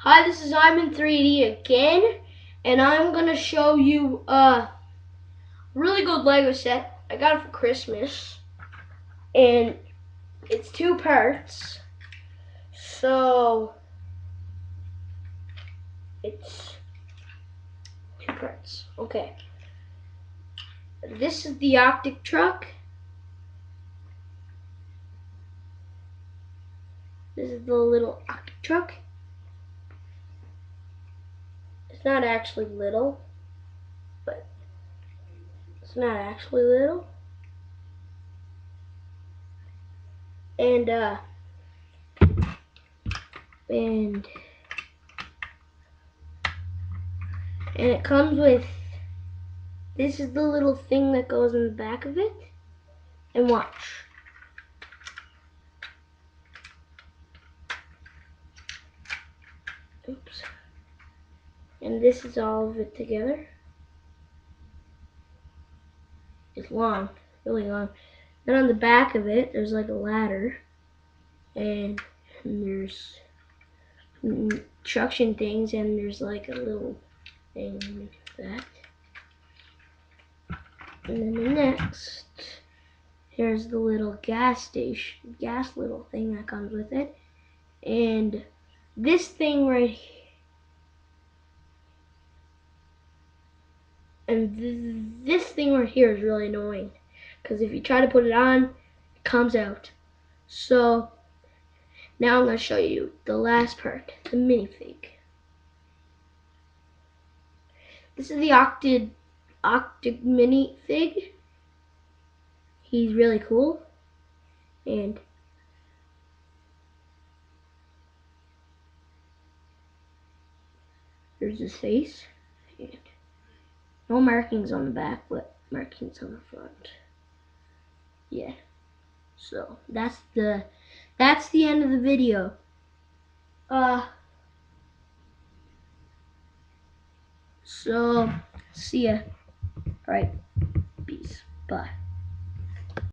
Hi, this is I'm in 3D again, and I'm gonna show you a really good Lego set. I got it for Christmas, and it's 2 parts. So it's 2 parts. Okay. This is the Octic truck. This is the little Octic truck. It's not actually little, but it's not actually little. And it comes with, this is the little thing that goes in the back of it. And watch. Oops. And this is all of it together. It's long, really long. Then on the back of it, there's like a ladder, and there's construction things, and there's like a little thing like that. And then the next, here's the little gas little thing that comes with it. And this thing right here, and this thing right here is really annoying, because if you try to put it on, it comes out. So now I'm going to show you the last part, the minifig. This is the Octic minifig. He's really cool, and there's his face. And no markings on the back, but markings on the front. Yeah. So that's the end of the video. So see ya. Alright. Peace. Bye.